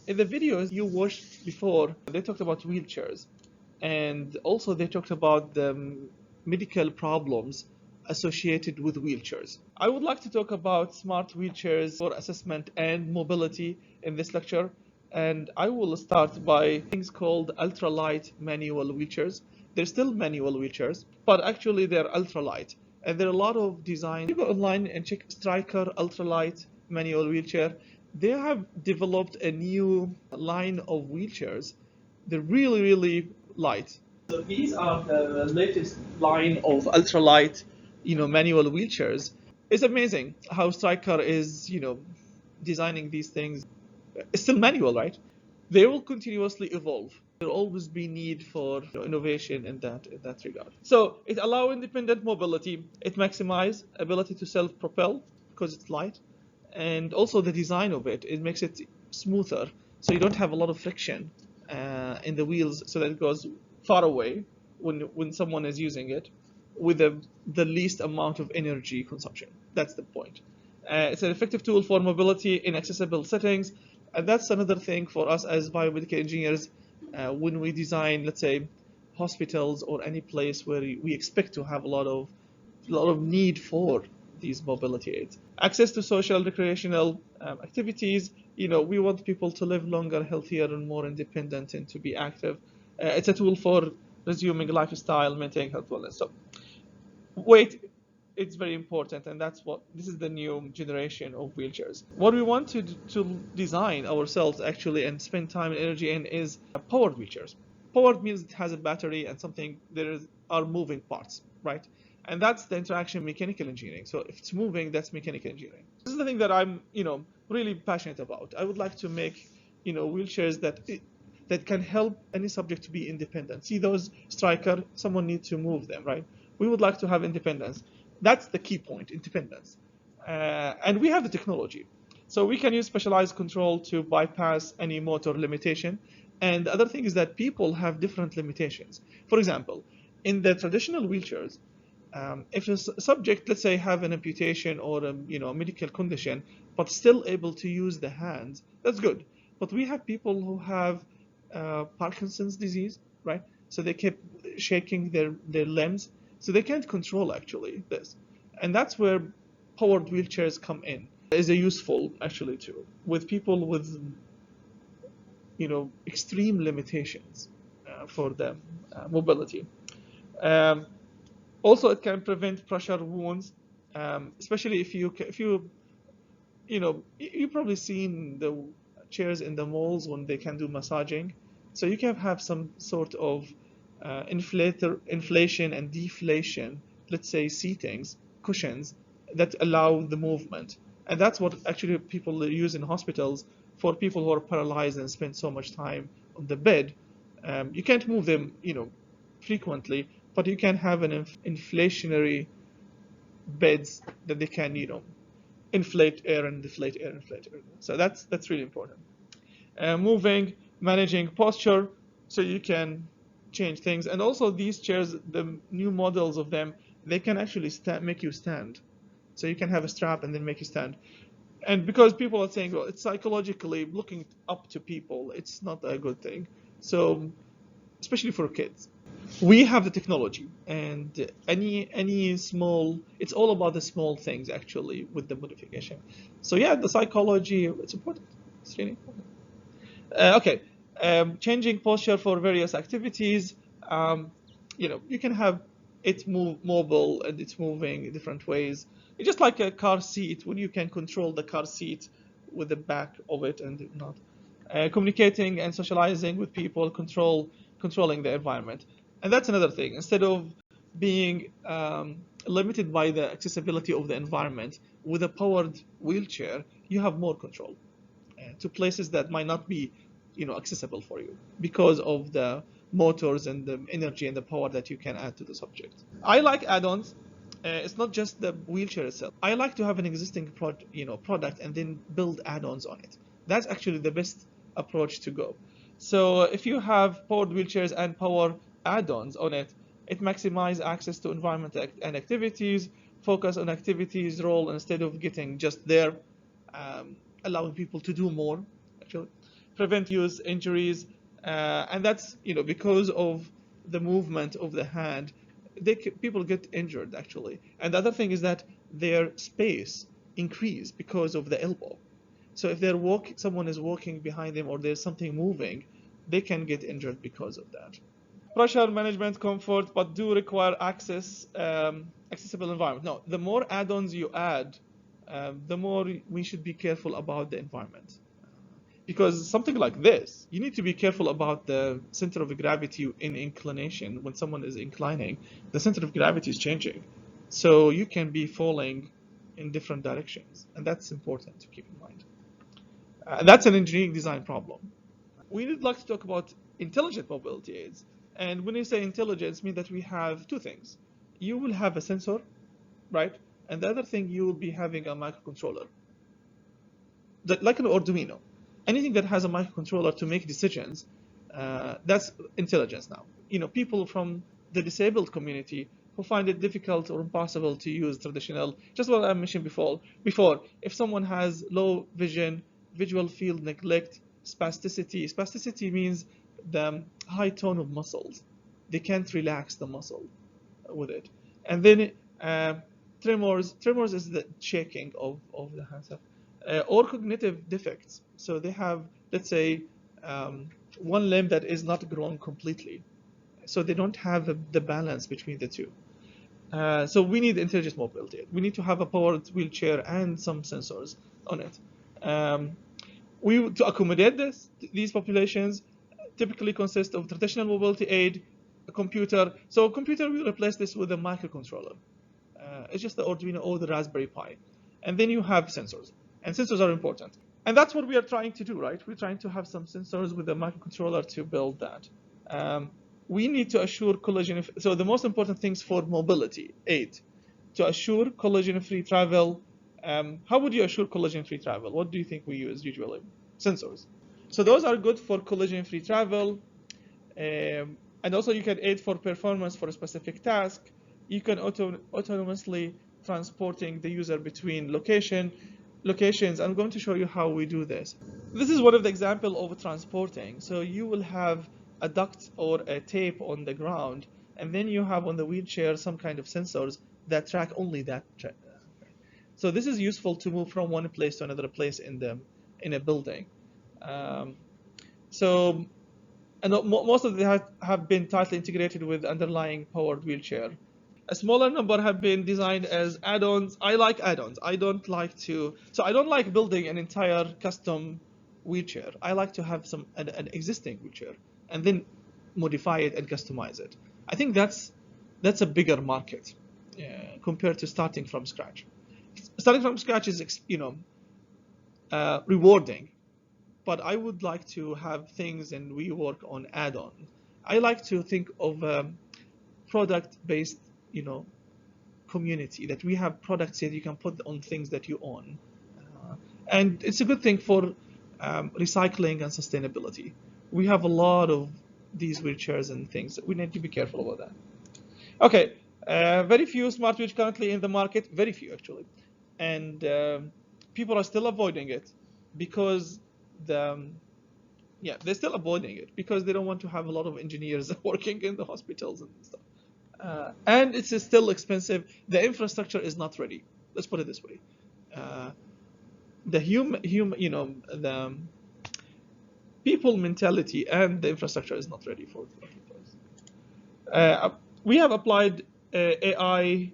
In the videos you watched before, they talked about wheelchairs, and also they talked about the medical problems associated with wheelchairs. I would like to talk about smart wheelchairs for assessment and mobility in this lecture, and I will start by things called ultralight manual wheelchairs. They're still manual wheelchairs, but actually they're ultralight, and there are a lot of design. You go online and check Striker ultralight manual wheelchair. They have developed a new line of wheelchairs. They're really, really light. So these are the latest line of ultralight, manual wheelchairs. It's amazing how Stryker is, designing these things. It's still manual, right? They will continuously evolve. There'll always be need for innovation in that regard. So it allows independent mobility. It maximizes ability to self-propel because it's light, and also the design of it makes it smoother, so you don't have a lot of friction in the wheels, so that it goes far away when someone is using it with the least amount of energy consumption. That's the point. It's an effective tool for mobility in accessible settings, and that's another thing for us as biomedical engineers when we design, let's say, hospitals or any place where we expect to have a lot of need for these mobility aids. Access to social recreational activities. We want people to live longer, healthier, and more independent, and to be active. It's a tool for resuming lifestyle, maintaining health wellness. So weight, it's very important, and this is the new generation of wheelchairs. What we want to design ourselves actually and spend time and energy in is powered wheelchairs. Powered means it has a battery and something are moving parts, right? And that's the interaction mechanical engineering. So if it's moving, that's mechanical engineering. This is the thing that I'm, really passionate about. I would like to make, wheelchairs that can help any subject to be independent. See those Striker, someone needs to move them, right? We would like to have independence. That's the key point, independence. And we have the technology. So we can use specialized control to bypass any motor limitation. And the other thing is that people have different limitations. For example, in the traditional wheelchairs, if a subject, let's say, have an amputation or a medical condition, but still able to use the hands, that's good. But we have people who have Parkinson's disease, right? So they keep shaking their limbs, so they can't control actually this, and that's where powered wheelchairs come in. Is a useful actually tool with people with extreme limitations for them mobility. Also, it can prevent pressure wounds, especially if you've probably seen the chairs in the malls when they can do massaging. So you can have some sort of inflation and deflation, let's say seatings, cushions that allow the movement. And that's what actually people use in hospitals for people who are paralyzed and spend so much time on the bed. You can't move them, frequently, but you can have an inflationary beds that they can, inflate air and deflate air, inflate air. So that's really important. Moving, managing posture, so you can change things. And also these chairs, the new models of them, they can actually make you stand. So you can have a strap and then make you stand. And because people are saying, well, it's psychologically looking up to people, it's not a good thing. So especially for kids, we have the technology, and any small, it's all about the small things actually with the modification. So yeah, the psychology, it's important. It's really important. Okay, changing posture for various activities. You can have it mobile, and it's moving in different ways. It's just like a car seat, when you can control the car seat with the back of it and not. Communicating and socializing with people, controlling the environment. And that's another thing. Instead of being limited by the accessibility of the environment, with a powered wheelchair, you have more control to places that might not be, accessible for you because of the motors and the energy and the power that you can add to the subject. I like add-ons. It's not just the wheelchair itself. I like to have an existing product and then build add-ons on it. That's actually the best approach to go. So if you have powered wheelchairs and power add-ons on it, it maximizes access to environment and activities, focus on activities role instead of getting just there, allowing people to do more, actually. prevent use injuries, and that's because of the movement of the hand, people get injured actually. And the other thing is that their space increase because of the elbow. So if someone is walking behind them or there's something moving, they can get injured because of that. Pressure management, comfort, but do require accessible environment. No, the more add-ons you add, the more we should be careful about the environment. Because something like this, you need to be careful about the center of gravity in inclination. When someone is inclining, the center of gravity is changing. So you can be falling in different directions. And that's important to keep in mind. That's an engineering design problem. We would like to talk about intelligent mobility aids. And when you say intelligence, mean that we have two things. You will have a sensor, right? And the other thing, you will be having a microcontroller, like an Arduino. Anything that has a microcontroller to make decisions, that's intelligence now. People from the disabled community who find it difficult or impossible to use traditional, just what I mentioned before, if someone has low vision, visual field neglect, spasticity. Spasticity means the high tone of muscles. They can't relax the muscle with it. And then tremors. Tremors is the shaking of the hands up. Or cognitive defects. So they have, let's say, one limb that is not grown completely. So they don't have the balance between the two. So we need intelligent mobility. We need to have a powered wheelchair and some sensors on it. To accommodate these populations typically consist of traditional mobility aid, a computer. So a computer, we replace this with a microcontroller. It's just the Arduino or the Raspberry Pi. And then you have sensors. And sensors are important. And that's what we are trying to do, right? We're trying to have some sensors with a microcontroller to build that. We need to assure collision. So the most important things for mobility aid, to assure collision-free travel. How would you assure collision-free travel? What do you think we use usually? Sensors. So those are good for collision-free travel. And also you can aid for performance for a specific task. You can autonomously transporting the user between locations. I'm going to show you how we do this. This is one of the examples of transporting. So you will have a duct or a tape on the ground, and then you have on the wheelchair some kind of sensors that track only that. So this is useful to move from one place to another place in a building. And most of them have been tightly integrated with underlying powered wheelchair. A smaller number have been designed as add-ons. I like add-ons. I don't like building an entire custom wheelchair. I like to have an existing wheelchair and then modify it and customize it. I think that's a bigger market compared to starting from scratch. Starting from scratch is rewarding, but I would like to have things and we work on add-on. I like to think of product-based community, that we have products that you can put on things that you own. And it's a good thing for recycling and sustainability. We have a lot of these wheelchairs and things. We need to be careful about that. Okay, very few smart wheelchairs currently in the market, very few actually. And people are still avoiding it because they're still avoiding it because they don't want to have a lot of engineers working in the hospitals and stuff. And it's still expensive. The infrastructure is not ready. Let's put it this way: the the people mentality and the infrastructure is not ready for it. We have applied AI.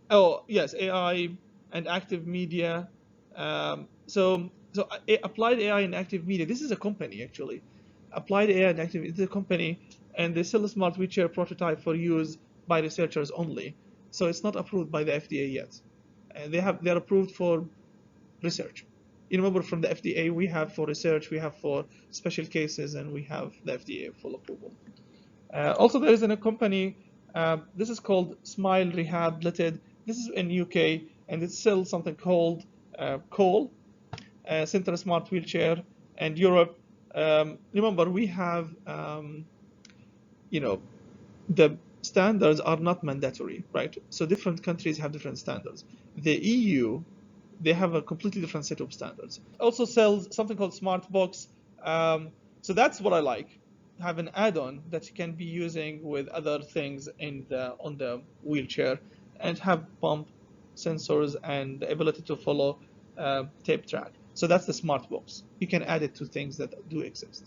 Oh yes, AI and active media. So applied AI and active media. This is a company actually. Applied AI and active. It's a company. And they sell a smart wheelchair prototype for use by researchers only. So it's not approved by the FDA yet. And they're approved for research. You remember from the FDA, we have for research, we have for special cases, and we have the FDA full approval. Also, there is a company, this is called Smile Rehab Limited. This is in UK, and it sells something called COAL, Center Smart Wheelchair, and Europe. Remember, we have the standards are not mandatory, right? So different countries have different standards. The EU, they have a completely different set of standards. Also sells something called Smart Box. So that's what I like. Have an add-on that you can be using with other things on the wheelchair, and have bump sensors and the ability to follow tape track. So that's the smart box. You can add it to things that do exist.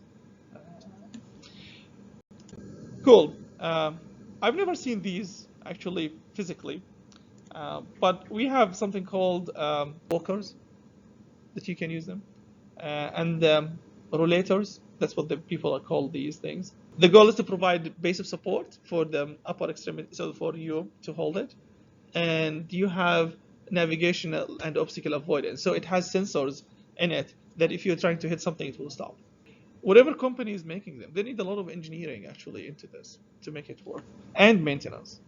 Cool. I've never seen these actually physically, but we have something called walkers that you can use them, and rollators. That's what the people are called these things. The goal is to provide basic support for the upper extremity, so for you to hold it, and you have navigation and obstacle avoidance. So it has sensors in it that if you're trying to hit something, it will stop. Whatever company is making them, they need a lot of engineering actually into this to make it work, and maintenance.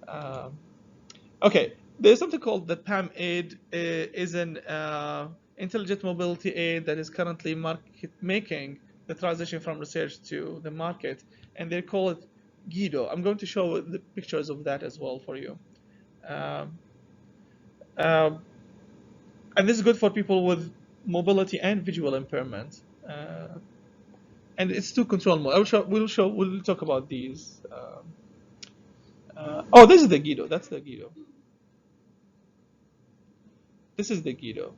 Um, Okay, there's something called the PAM aid. Is an intelligent mobility aid that is currently making the transition from research to the market, and they call it Gido. I'm going to show the pictures of that as well for you. Um, um, and this is good for people with mobility and visual impairment. And it's two control mode. We'll talk about these. Oh, this is the Gido. That's the Gido. This is the Gido.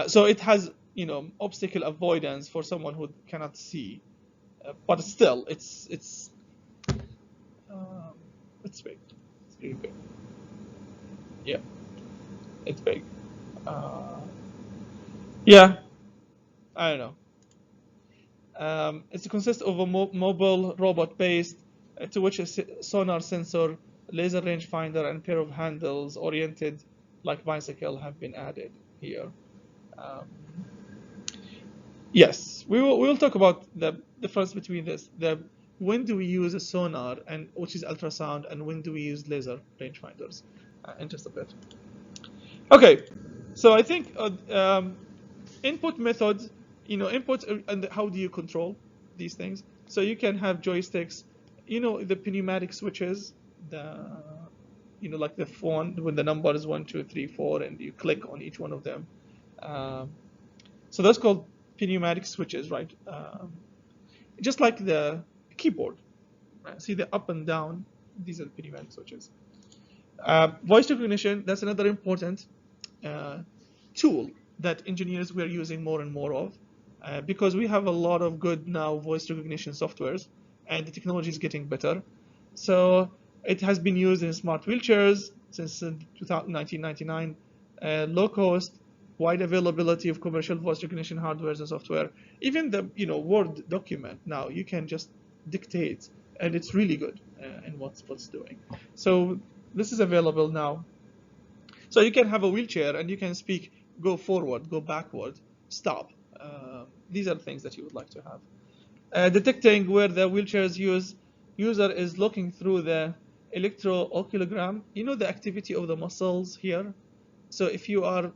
So it has, obstacle avoidance for someone who cannot see, but still, um, it's big. It's really big. Yeah, it's big. Uh, yeah, I don't know. It consists of a mobile robot based, to which a sonar sensor, laser rangefinder, and pair of handles oriented like bicycle have been added here. Um, Yes, we will talk about the difference between this. When do we use a sonar, and which is ultrasound, and when do we use laser rangefinders? In just a bit. Okay, so I think input methods, input, and how do you control these things? So you can have joysticks, the pneumatic switches, like the phone when the number is 1, 2, 3, 4, and you click on each one of them. Um, So that's called pneumatic switches, right? Just like the keyboard. Right? See the up and down. These are the pneumatic switches. Voice recognition. That's another important uh, tool that engineers were using more and more of, because we have a lot of good now voice recognition softwares, and the technology is getting better. So it has been used in smart wheelchairs since 1999. Low cost, wide availability of commercial voice recognition hardware and software. Even the Word document now you can just dictate, and it's really good in what's doing. So this is available now. So you can have a wheelchair and you can speak, go forward, go backward, stop. These are things that you would like to have. Detecting where the wheelchair's user is looking through the electrooculogram. The activity of the muscles here. So if you are,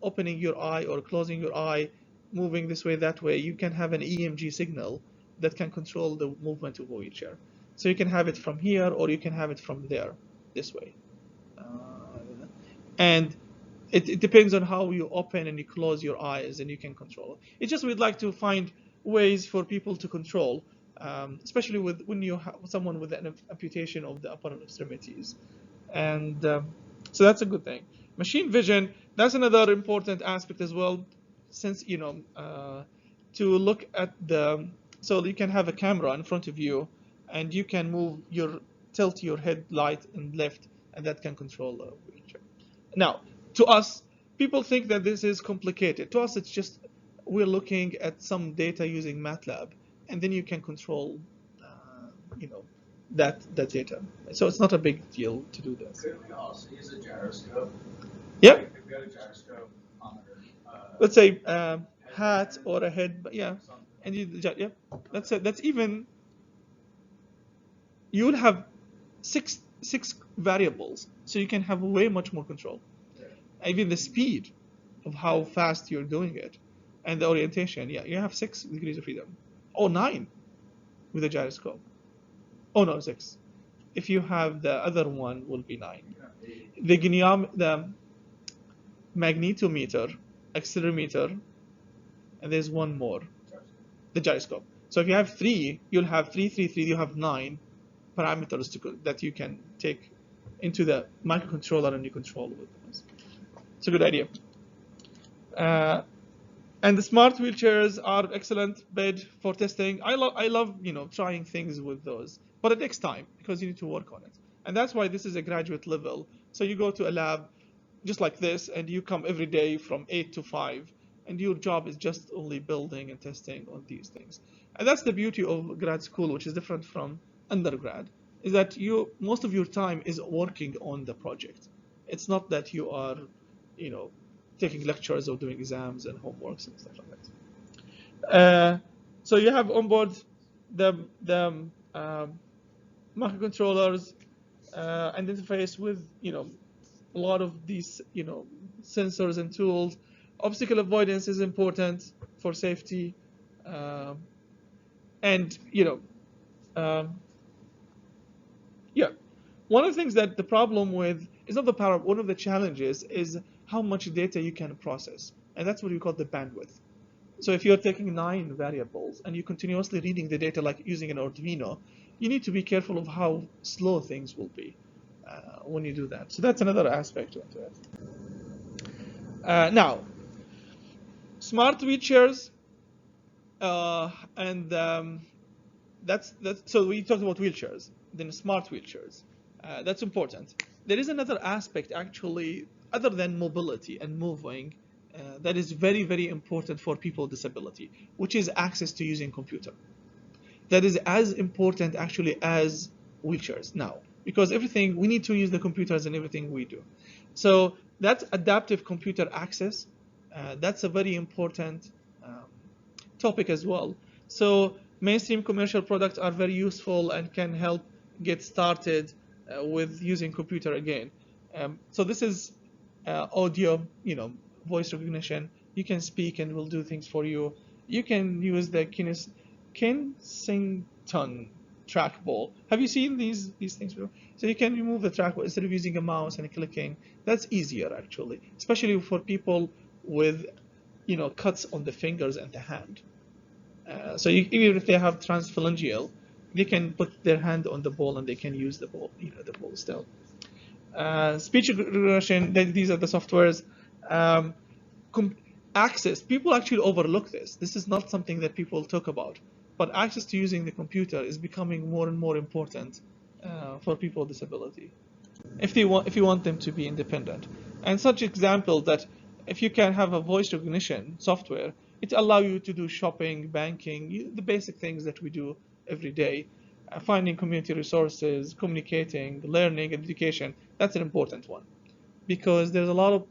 opening your eye or closing your eye, moving this way, that way, you can have an EMG signal that can control the movement of a wheelchair. So you can have it from here, or you can have it from there, this way. And it depends on how you open and you close your eyes, and you can control it. It's just we'd like to find ways for people to control, especially when you have someone with an amputation of the upper extremities. And so that's a good thing. Machine vision, that's another important aspect as well, since to look at so you can have a camera in front of you, and you can tilt your head right and left, and that can control the wheelchair. Now, to us, people think that this is complicated. To us, it's just we're looking at some data using MATLAB, and then you can control, that data. So it's not a big deal to do this. Could we also use a gyroscope? Yeah. Like if we had a gyroscope on Let's say hat or a head, but yeah, and yeah, that's even you will have six variables, so you can have way much more control. Even the speed of how fast you're doing it, and the orientation. Yeah, you have 6 degrees of freedom, or 9 with a gyroscope. Oh no, 6. If you have the other one, will be 9. The magnetometer, accelerometer, and there's one more, the gyroscope. So if you have 3, you'll have 3, 3, 3. You have 9 parameters that you can take into the microcontroller and you control with them. It's a good idea. And the smart wheelchairs are excellent bed for testing. I love trying things with those, but it takes time because you need to work on it, and that's why this is a graduate level. So you go to a lab just like this, and you come every day from 8 to 5, and your job is just only building and testing on these things. And that's the beauty of grad school, which is different from undergrad, is that most of your time is working on the project. It's not that you are, taking lectures or doing exams and homeworks and stuff like that. So you have on board the microcontrollers and interface with a lot of these sensors and tools. Obstacle avoidance is important for safety, and yeah. One of the things that the problem with is not the power. One of the challenges is how much data you can process, and that's what we call the bandwidth. So if you're taking 9 variables and you're continuously reading the data like using an Arduino, you need to be careful of how slow things will be when you do that. So that's another aspect to it. Now, smart wheelchairs, and that's so we talked about wheelchairs, then smart wheelchairs. That's important. There is another aspect actually, other than mobility and moving, that is very, very important for people with disability, which is access to using computer. That is as important actually as wheelchairs now, because we need to use the computers in everything we do. So that's adaptive computer access. That's a very important topic as well. So mainstream commercial products are very useful and can help get started with using computer again. So this is audio, voice recognition. You can speak and we'll do things for you. You can use the Kensington trackball. Have you seen these things before? So you can remove the trackball instead of using a mouse and clicking. That's easier actually, especially for people with cuts on the fingers and the hand. So even if they have transphalangeal, they can put their hand on the ball and they can use the ball, the ball still. Speech recognition, these are the softwares. Access, people actually overlook this. This is not something that people talk about, but access to using the computer is becoming more and more important for people with disability, if you want them to be independent. And such examples that if you can have a voice recognition software, it allows you to do shopping, banking, the basic things that we do every day, finding community resources, communicating, learning, education. That's an important one, because there's a lot of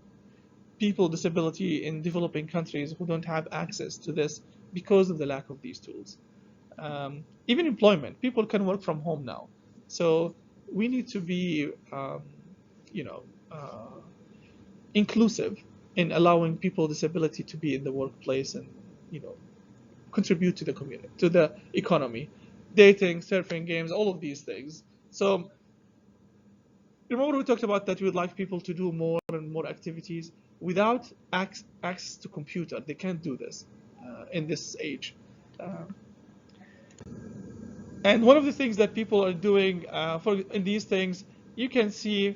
people with disability in developing countries who don't have access to this because of the lack of these tools. Even employment, people can work from home now. So we need to be, inclusive in allowing people with disability to be in the workplace and, contribute to the community, to the economy, dating, surfing, games, all of these things. So remember we talked about that we would like people to do more and more activities without access to computer. They can't do this in this age. And one of the things that people are doing in these things, you can see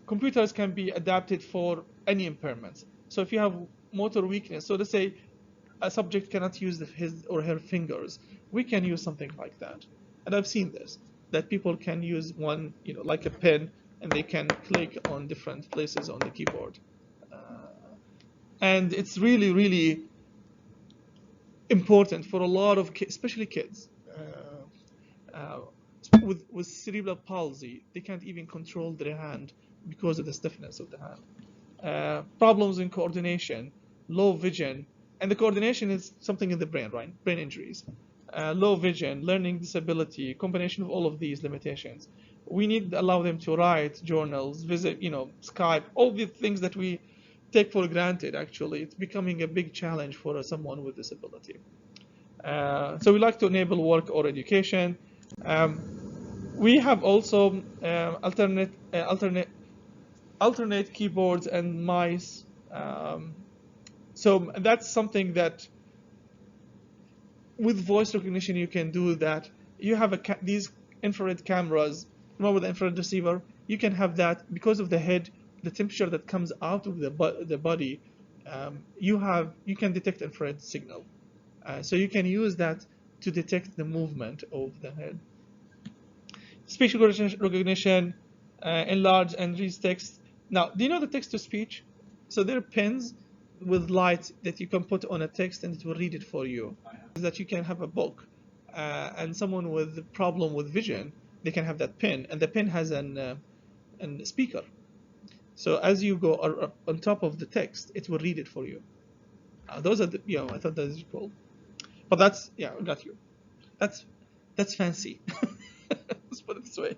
computers can be adapted for any impairments. So if you have motor weakness, so let's say a subject cannot use his or her fingers, we can use something like that. And I've seen this, that people can use one, like a pen, and they can click on different places on the keyboard. And it's really, really important for a lot of kids, especially kids. With cerebral palsy, they can't even control their hand because of the stiffness of the hand. Problems in coordination, low vision, and the coordination is something in the brain, right? Brain injuries, low vision, learning disability, combination of all of these limitations. We need to allow them to write journals, visit, Skype, all the things that we take for granted. Actually, it's becoming a big challenge for someone with disability. So we like to enable work or education. We have also alternate keyboards and mice So that's something that with voice recognition you can do that. You have these infrared cameras, with the infrared receiver, you can have that because of the head, the temperature that comes out of the body, you can detect infrared signal. So you can use that to detect the movement of the head. Speech recognition, enlarge and read text. Now, do you know the text-to-speech? So there are pens with light that you can put on a text and it will read it for you. That you can have a book, and someone with a problem with vision, they can have that pen, and the pen has an speaker. So as you go on top of the text, it will read it for you. Those are I thought that is cool. But that's, I got you. That's fancy. Let's put it this way.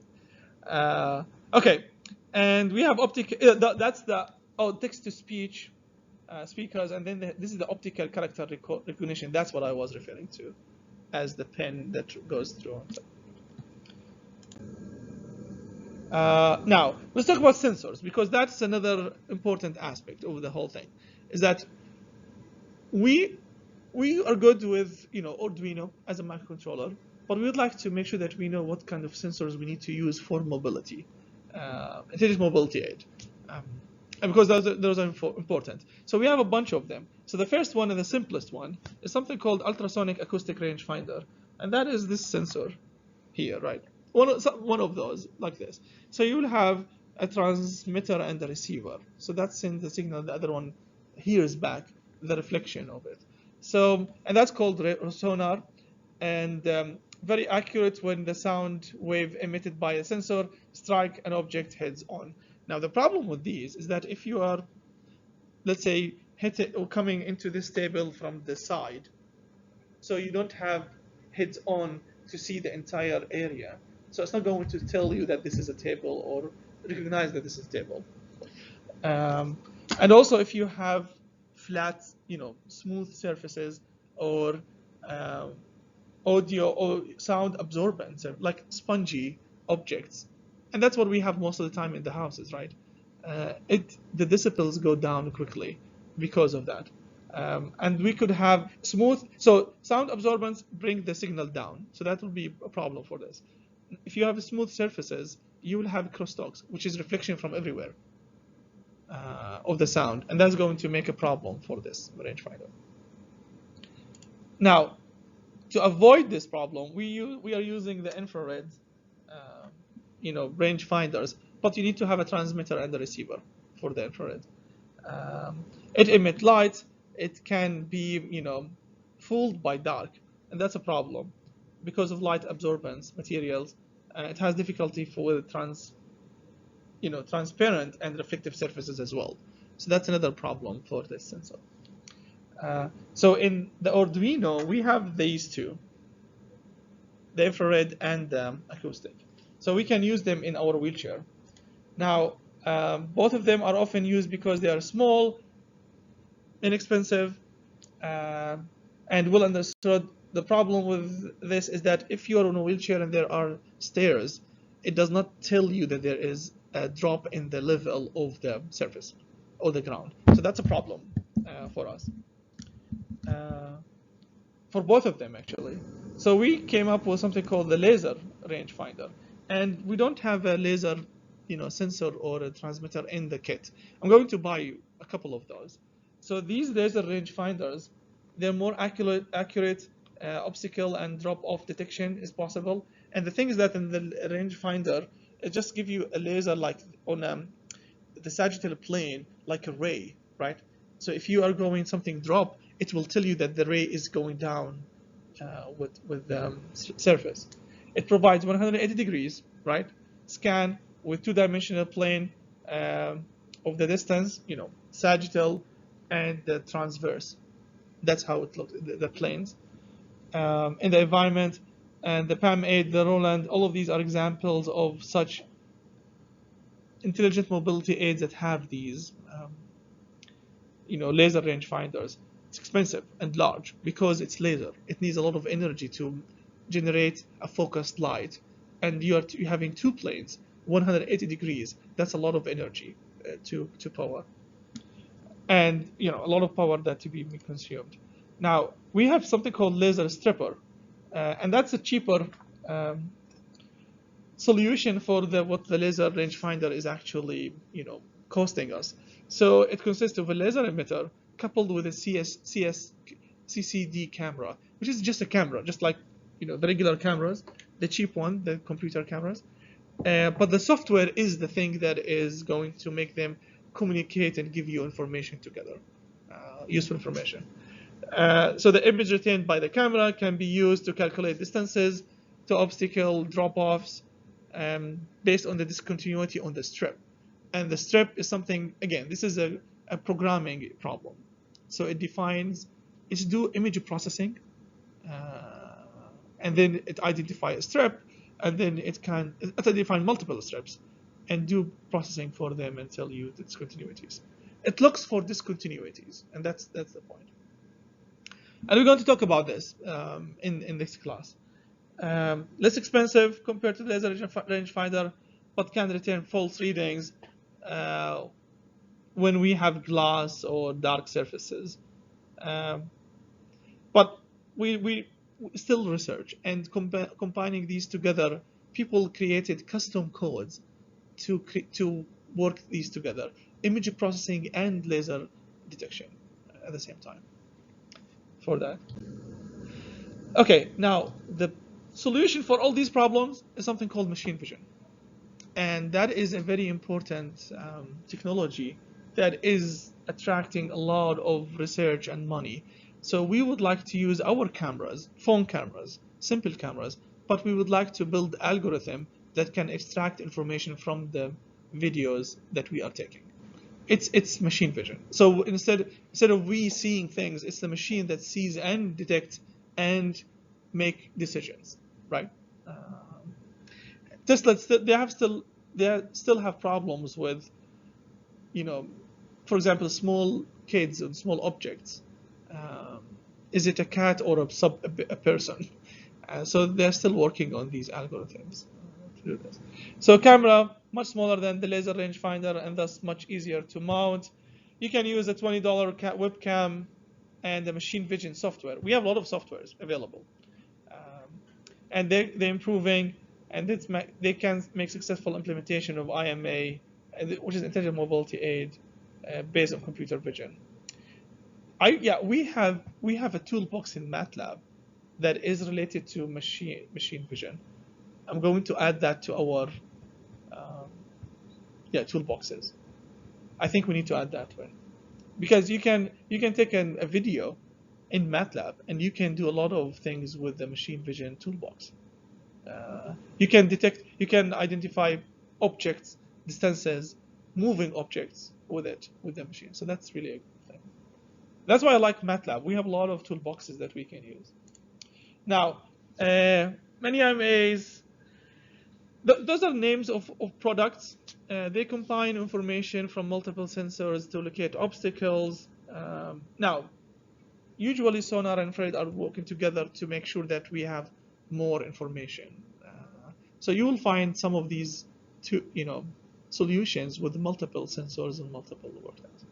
Okay, and we have that's the text-to-speech speakers, and then this is the optical character recognition. That's what I was referring to as the pen that goes through. Now, let's talk about sensors, because that's another important aspect of the whole thing, is that we are good with Arduino as a microcontroller, but we would like to make sure that we know what kind of sensors we need to use for mobility, intelligent mobility aid, and because those are important. So we have a bunch of them. So the first one and the simplest one is something called ultrasonic acoustic rangefinder, and that is this sensor here, right? One of those like this. So you will have a transmitter and a receiver. So that sends the signal, the other one hears back the reflection of it. So, and that's called sonar, and very accurate when the sound wave emitted by a sensor strike an object heads on. Now the problem with these is that if you are, let's say, hit it or coming into this table from the side, so you don't have heads on to see the entire area, so it's not going to tell you that this is a table or recognize that this is a table. And also if you have flat, smooth surfaces or audio or sound absorbance, like spongy objects, and that's what we have most of the time in the houses, right? The decibels go down quickly because of that. And we could have smooth, so sound absorbance bring the signal down, so that will be a problem for this. If you have smooth surfaces, you will have crosstalks, which is reflection from everywhere of the sound, and that's going to make a problem for this rangefinder. Now, to avoid this problem, we are using the infrared, rangefinders, but you need to have a transmitter and a receiver for the infrared. It emits light. It can be, fooled by dark, and that's a problem because of light absorbance materials. It has difficulty for transparent and reflective surfaces as well. So that's another problem for this sensor. So in the Arduino, we have these two, the infrared and the acoustic. So we can use them in our wheelchair. Now, both of them are often used because they are small, inexpensive, and well understood. The problem with this is that if you are in a wheelchair and there are stairs, it does not tell you that there is a drop in the level of the surface or the ground. So that's a problem for us. For both of them, actually. So we came up with something called the laser rangefinder, and we don't have a laser, sensor or a transmitter in the kit. I'm going to buy you a couple of those. So these laser rangefinders, they're more accurate obstacle and drop-off detection is possible. And the thing is that in the rangefinder, it just gives you a laser like on the sagittal plane, like a ray, right? So if you are going something drop, it will tell you that the ray is going down with the surface. It provides 180 degrees, right? Scan with two-dimensional plane of the distance, sagittal and the transverse. That's how it looks, the planes. In the environment, and the PAM8, the Roland, all of these are examples of such intelligent mobility aids that have these, laser rangefinders. It's expensive and large because it's laser. It needs a lot of energy to generate a focused light, and you're having two planes, 180 degrees. That's a lot of energy to power. and a lot of power that to be consumed. Now we have something called laser stripper, and that's a cheaper solution for what the laser rangefinder is actually costing us. So it consists of a laser emitter coupled with a CCD camera, which is just a camera, just like the regular cameras, the cheap one, the computer cameras. But the software is the thing that is going to make them communicate and give you information together, useful information. So the image retained by the camera can be used to calculate distances, to obstacle drop-offs, based on the discontinuity on the strip. And the strip is something, again, this is a programming problem. So it's do image processing, and then it identifies a strip, and then it identify multiple strips and do processing for them and tell you the discontinuities. It looks for discontinuities, and that's the point. And we're going to talk about this in this class. Less expensive compared to the laser rangefinder, but can return false readings when we have glass or dark surfaces. But we still research, and combining these together, people created custom codes to work these together, image processing and laser detection at the same time for that. Okay, now the solution for all these problems is something called machine vision. And that is a very important technology that is attracting a lot of research and money. So we would like to use our cameras, phone cameras, simple cameras, but we would like to build algorithm that can extract information from the videos that we are taking. It's machine vision. So instead of we seeing things, it's the machine that sees and detects and make decisions, right? Tesla they still have problems with, for example, small kids and small objects. Is it a cat or a person? So they're still working on these algorithms to do this. So camera, much smaller than the laser rangefinder and thus much easier to mount. You can use a $20 webcam and the machine vision software. We have a lot of softwares available. And they're improving, and they can make successful implementation of IMA, which is Intelligent Mobility Aid, based on computer vision. We have a toolbox in MATLAB that is related to machine vision. I'm going to add that to our toolboxes. I think we need to add that one, because you can take a video in MATLAB and you can do a lot of things with the machine vision toolbox. You can identify objects, distances, moving objects with the machine. So that's really a good thing. That's why I like MATLAB. We have a lot of toolboxes that we can use. Now, many IMAs, those are names of products. They combine information from multiple sensors to locate obstacles. Now, usually sonar and infrared are working together to make sure that we have more information. So you will find some of these solutions with multiple sensors and multiple workloads.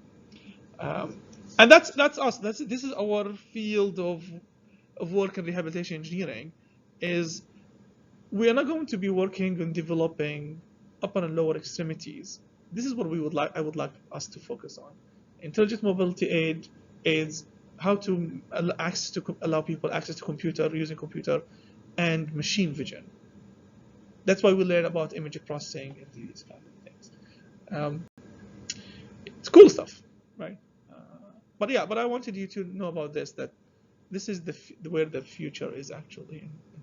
And that's us. This is our field of work in rehabilitation engineering. Is we are not going to be working on developing upper and lower extremities. This is what I would like us to focus on. Intelligent mobility aids, how to allow people access to computer, using computer, and machine vision. That's why we learn about image processing and these kind of things. It's cool stuff, right? But I wanted you to know about this, that this is where the future is actually in